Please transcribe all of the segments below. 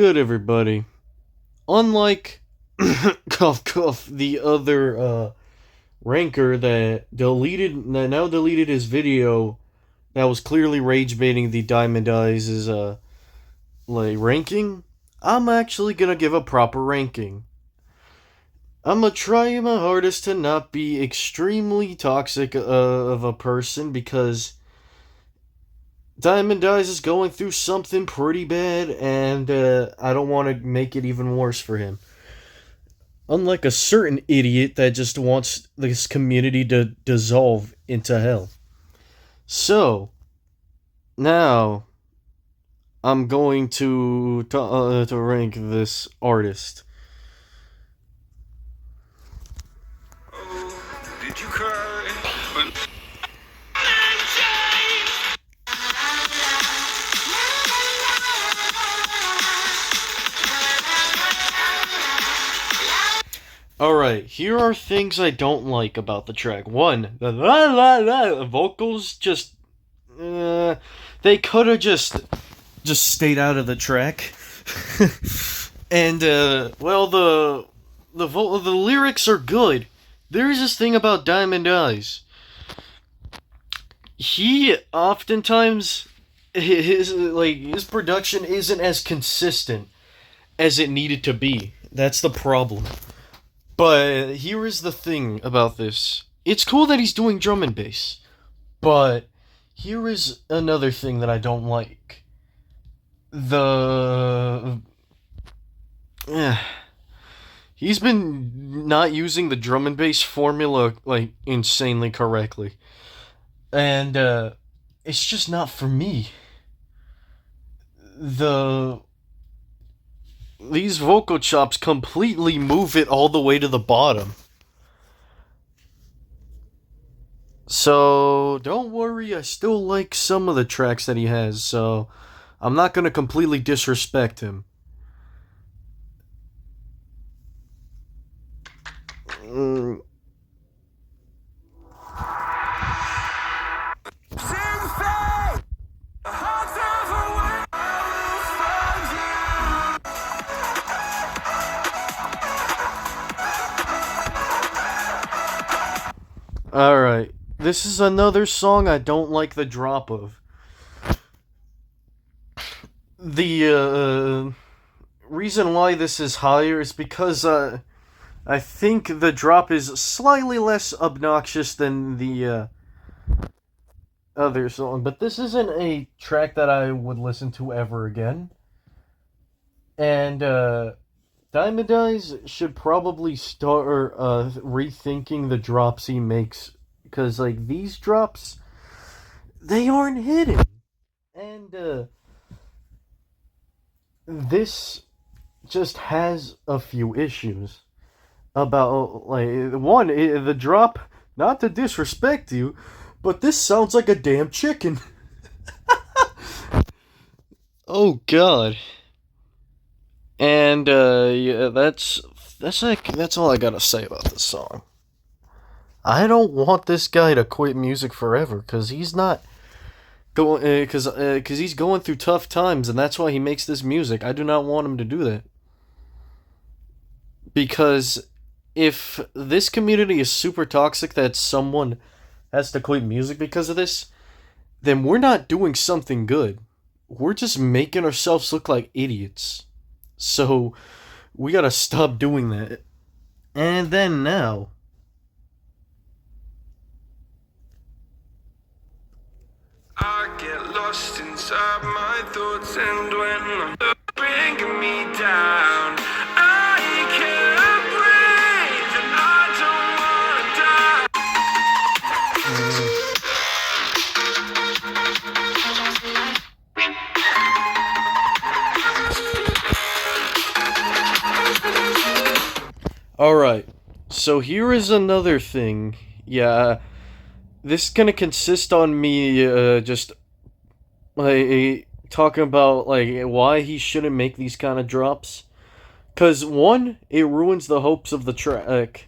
good, everybody? Unlike cough cough, the other ranker that now deleted his video that was clearly rage baiting the Diamond Eyes' ranking, I'm actually gonna give a proper ranking. I'm gonna try my hardest to not be extremely toxic of a person because Diamond Eyes is going through something pretty bad, and I don't want to make it even worse for him. Unlike a certain idiot that just wants this community to dissolve into hell. So, now, I'm going to rank this artist. Oh, did you cry? Alright, here are things I don't like about the track. One, the la la la vocals just they could have just stayed out of the track. And well the lyrics are good. There's this thing about Diamond Eyes. He oftentimes his production isn't as consistent as it needed to be. That's the problem. But here is the thing about this. It's cool that he's doing drum and bass. But here is another thing that I don't like. He's been not using the drum and bass formula, insanely correctly. And, it's just not for me. These vocal chops completely move it all the way to the bottom. So, don't worry, I still like some of the tracks that he has, so I'm not gonna completely disrespect him. Alright, this is another song I don't like the drop of. The reason why this is higher is because I think the drop is slightly less obnoxious than the other song, but this isn't a track that I would listen to ever again. And Diamond Eyes should probably start rethinking the drops he makes, because these drops, they aren't hidden. And this just has a few issues about one, the drop, not to disrespect you, but this sounds like a damn chicken. Oh god. And yeah, that's all I gotta say about this song. I don't want this guy to quit music forever, because he's not going, because he's going through tough times, and that's why he makes this music. I do not want him to do that, because if this community is super toxic that someone has to quit music because of this, then we're not doing something good. We're just making ourselves look like idiots. So, we gotta stop doing that. And then now, I get lost inside my thoughts, and when I'm bringing me down, I can't breathe, and I don't alright, so here is another thing. Yeah, this is gonna consist on me, just, talking about, why he shouldn't make these kind of drops. Cause, one, it ruins the hopes of the track.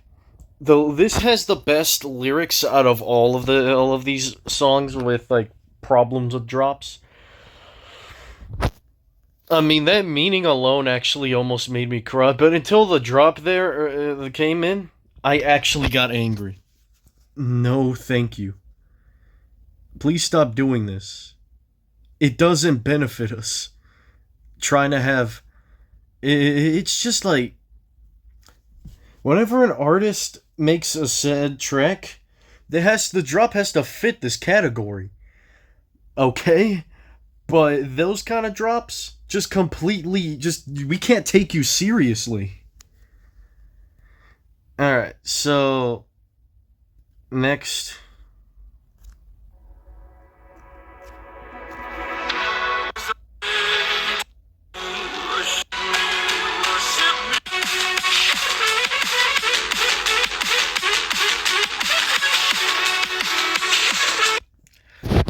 Though, this has the best lyrics out of all of these songs with, problems with drops. I mean, that meaning alone actually almost made me cry, but until the drop there came in, I actually got angry. No, thank you. Please stop doing this. It doesn't benefit us. Trying to have. It's just like. Whenever an artist makes a sad track, the drop has to fit this category. Okay? But those kind of drops just completely we can't take you seriously. All right. So next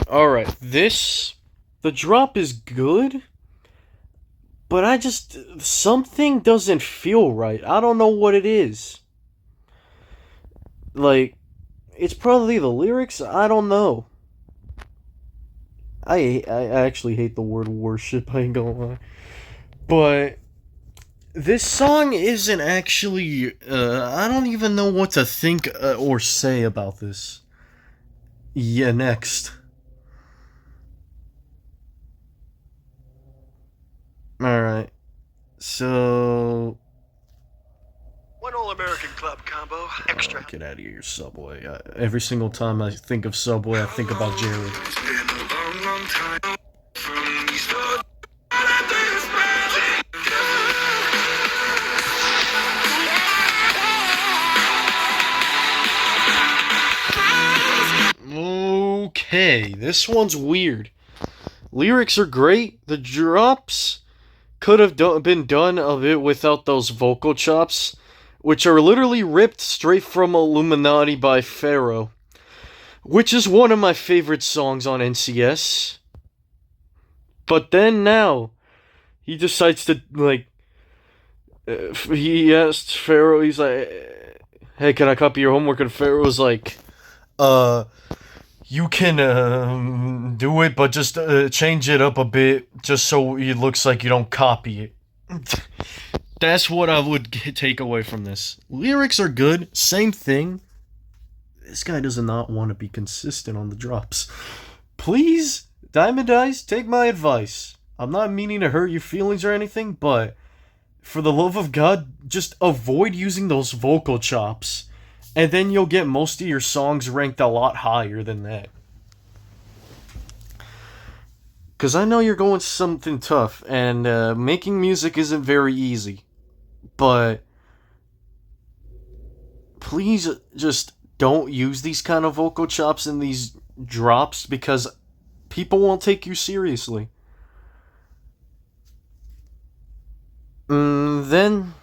All right. The drop is good, but something doesn't feel right. I don't know what it is. Like, it's probably the lyrics. I don't know. I actually hate the word worship. I ain't gonna lie, but this song isn't actually. I don't even know what to think or say about this. Yeah, next. Alright. So. One All-American Club combo, extra. Get out of here, Subway. Every single time I think of Subway, I think about Jared. It's been a long, long time from these thoughts. Okay, this one's weird. Lyrics are great. The drops could have been done a bit without those vocal chops, which are literally ripped straight from Illuminati by Pharaoh, which is one of my favorite songs on NCS. But then now, he decides to, like, he asked Pharaoh, he's like, hey, can I copy your homework? And Pharaoh was like, you can do it, but just change it up a bit, just so it looks like you don't copy it. That's what I would take away from this. Lyrics are good, same thing. This guy does not want to be consistent on the drops. Please, Diamond Eyes, take my advice. I'm not meaning to hurt your feelings or anything, but for the love of God, just avoid using those vocal chops. And then you'll get most of your songs ranked a lot higher than that. Because I know you're going something tough, and making music isn't very easy. But please just don't use these kind of vocal chops in these drops, because people won't take you seriously. Then...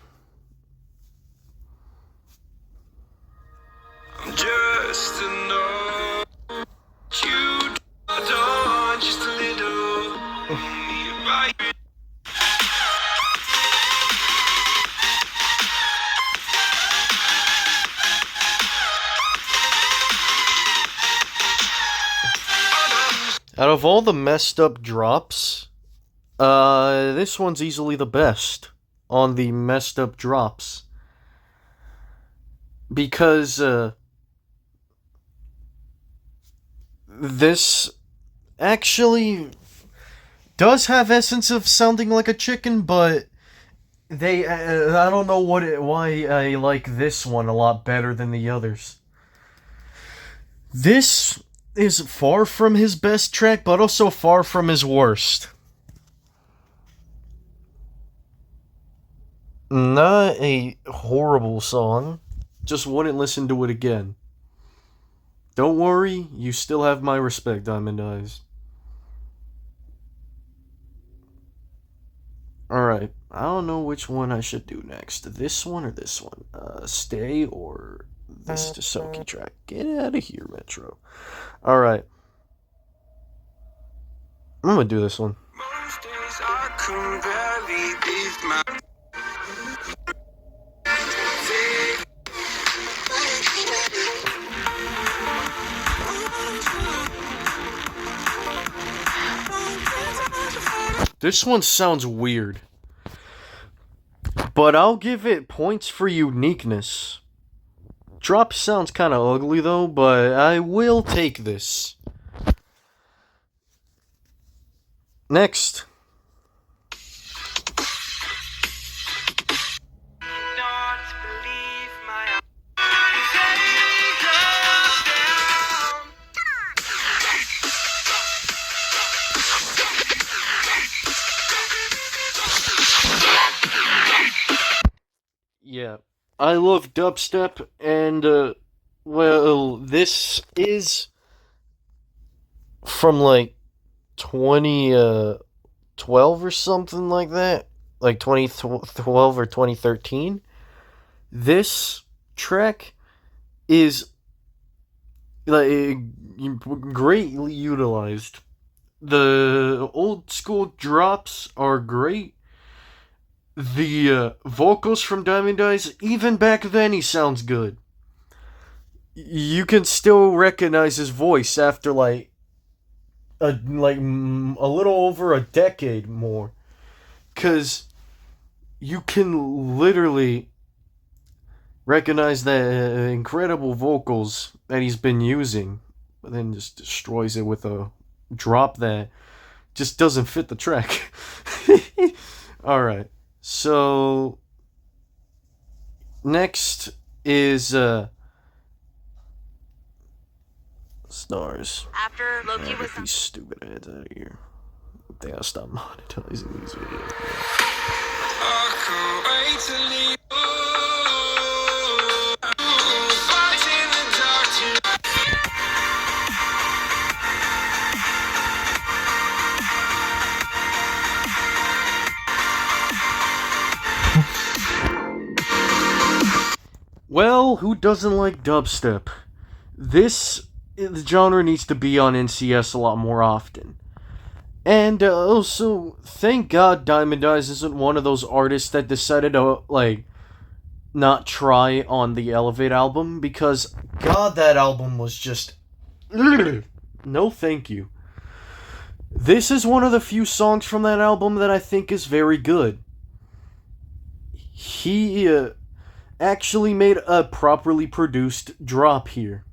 Just to know you don't just a little right. Out of all the messed up drops, this one's easily the best on the messed up drops. Because, this actually does have essence of sounding like a chicken, but I don't know why I like this one a lot better than the others. This is far from his best track, but also far from his worst. Not a horrible song, just wouldn't listen to it again. Don't worry, you still have my respect, Diamond Eyes. Alright, I don't know which one I should do next. This one or this one? Stay or this Soki track? Get out of here, Metro. Alright. I'm gonna do this one. Most days I couldn't barely beat my This one sounds weird. But I'll give it points for uniqueness. Drop sounds kind of ugly though, but I will take this. Next. Not believe my eyes. Take us down. Yeah, I love dubstep, and well, this is from like 2012 or something like that, like 2012 or 2013. This track is like greatly utilized. The old school drops are great. The vocals from Diamond Eyes, even back then, he sounds good. You can still recognize his voice after a little over a decade more, cause you can literally recognize the incredible vocals that he's been using, but then just destroys it with a drop that just doesn't fit the track. Alright, so next is Stars. After Loki was Get these stupid ads out of here. They gotta stop monetizing these videos. I can't wait to leave. Fight in the dark tonight. Well, who doesn't like dubstep? This genre needs to be on NCS a lot more often. And also, thank God Diamond Eyes isn't one of those artists that decided to, not try on the Elevate album, because, God, that album was just... No thank you. This is one of the few songs from that album that I think is very good. He actually made a properly produced drop here.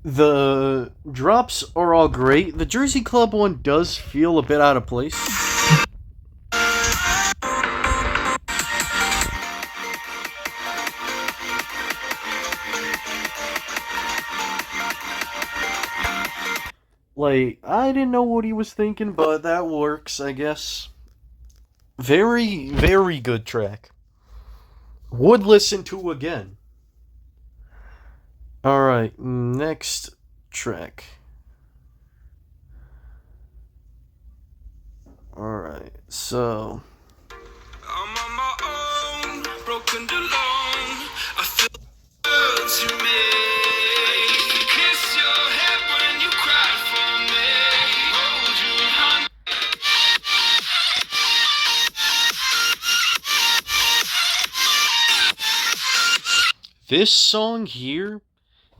The drops are all great. The Jersey Club one does feel a bit out of place. I didn't know what he was thinking, but that works, I guess. Very, very good track. Would listen to again. Alright, next track. Alright, so... I'm on my own, broken alone. I feel good to me. Kiss your head when you cried for me. Hold you, honey. This song here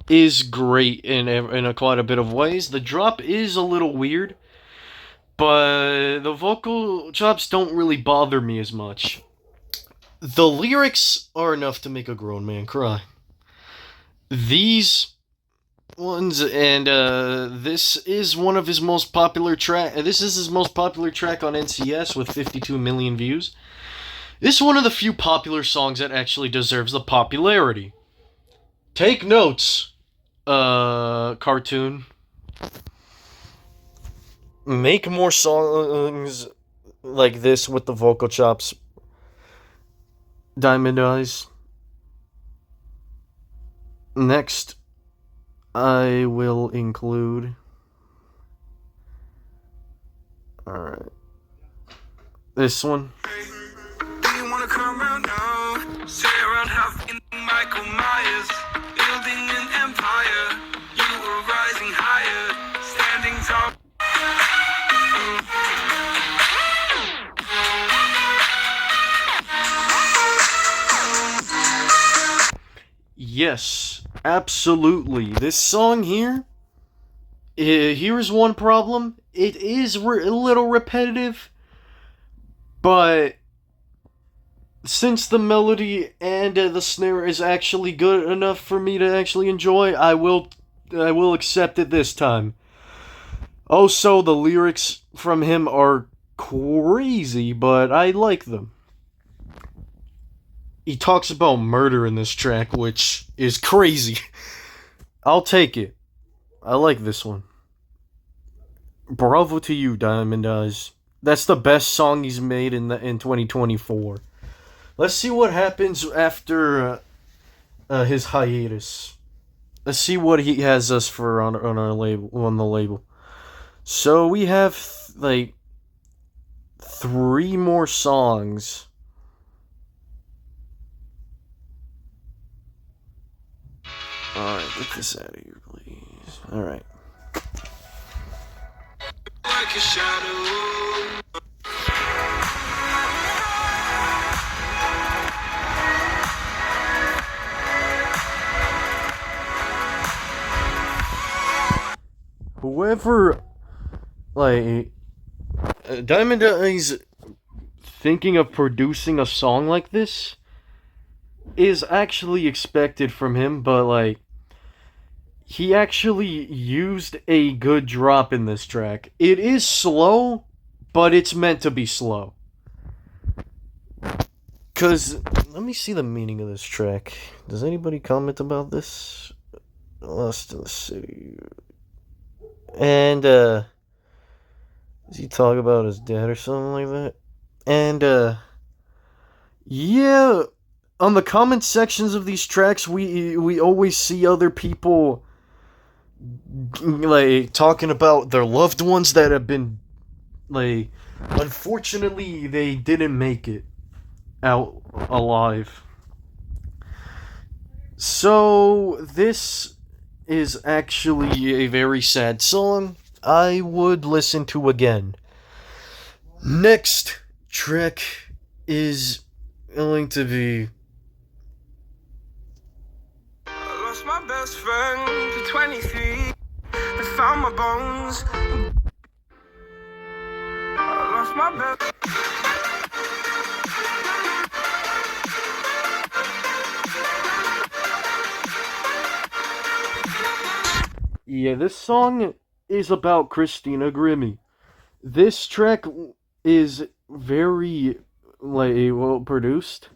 is great in quite a bit of ways. The drop is a little weird, but the vocal chops don't really bother me as much. The lyrics are enough to make a grown man cry. These ones, and this is one of his most popular track. This is his most popular track on NCS with 52 million views. This is one of the few popular songs that actually deserves the popularity. Take notes, cartoon. Make more songs like this with the vocal chops. Diamond Eyes. Next, I will include... Alright. This one. Do you wanna come around now? Say around half in Michael Myers, building an empire. You were rising higher, standing tall. Yes, absolutely. This song here Here's one problem. It is a little repetitive, but since the melody and the snare is actually good enough for me to actually enjoy, I will accept it this time. Also, the lyrics from him are crazy, but I like them. He talks about murder in this track, which is crazy. I'll take it. I like this one. Bravo to you, Diamond Eyes. That's the best song he's made in 2024. Let's see what happens after his hiatus. Let's see what he has us for on our label on the label. So we have like 3 more songs. Alright, get this out of here, please. Alright. Like a shadow. Whoever, like, Diamond Eyes thinking of producing a song like this is actually expected from him, but, like, he actually used a good drop in this track. It is slow, but it's meant to be slow. Because, let me see the meaning of this track. Does anybody comment about this? Lost in the City. And, does he talk about his dad or something like that? And, yeah, on the comment sections of these tracks, we always see other people, like, talking about their loved ones that have been, like, unfortunately, they didn't make it out alive. So, this is actually a very sad song I would listen to again. Next track is going to be... I lost my best friend to 23. I found my bones. I lost my best. Yeah, this song is about Christina Grimmie. This track is very, like, well produced.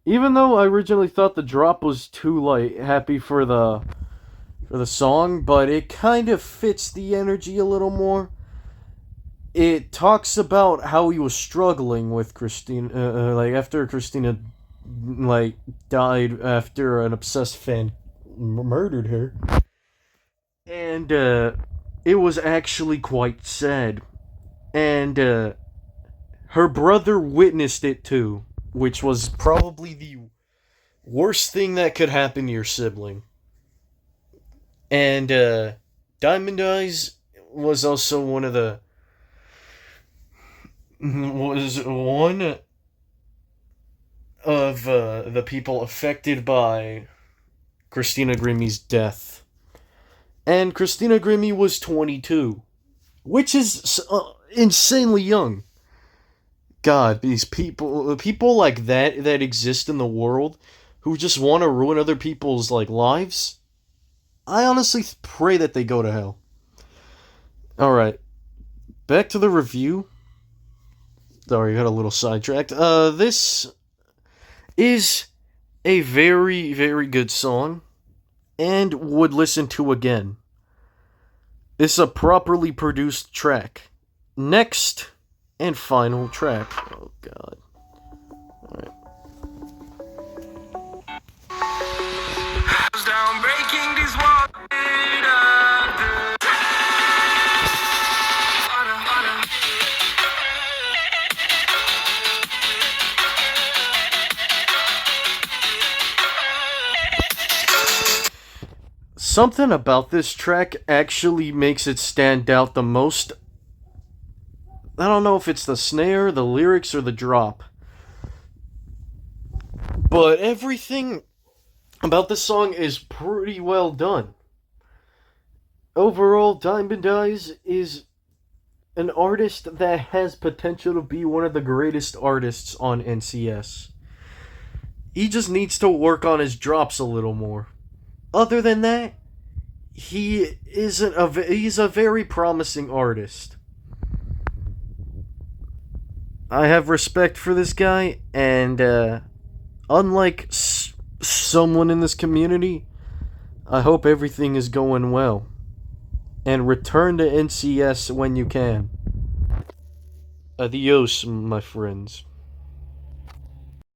Even though I originally thought the drop was too, like, happy for the song, but it kind of fits the energy a little more. It talks about how he was struggling with Christina, like, after Christina, like, died after an obsessed fan murdered her. And, it was actually quite sad. And, her brother witnessed it too, which was probably the worst thing that could happen to your sibling. And, Diamond Eyes was also one of the... was one of, the people affected by Christina Grimmie's death. And Christina Grimmie was 22, which is insanely young. God, these people like that exist in the world, who just want to ruin other people's, like, lives, I honestly pray that they go to hell. Alright, back to the review. Sorry, got a little sidetracked. This is a very, very good song, and would listen to again. It's a properly produced track. Next and final track. Oh god. Alright. Down, breaking these walls. Something about this track actually makes it stand out the most. I don't know if it's the snare, the lyrics, or the drop. But everything about this song is pretty well done. overall, Diamond Eyes is an artist that has potential to be one of the greatest artists on NCS. He just needs to work on his drops a little more. Other than that, he's a very promising artist. I have respect for this guy, and unlike someone in this community, I hope everything is going well. And return to NCS when you can. Adios, my friends.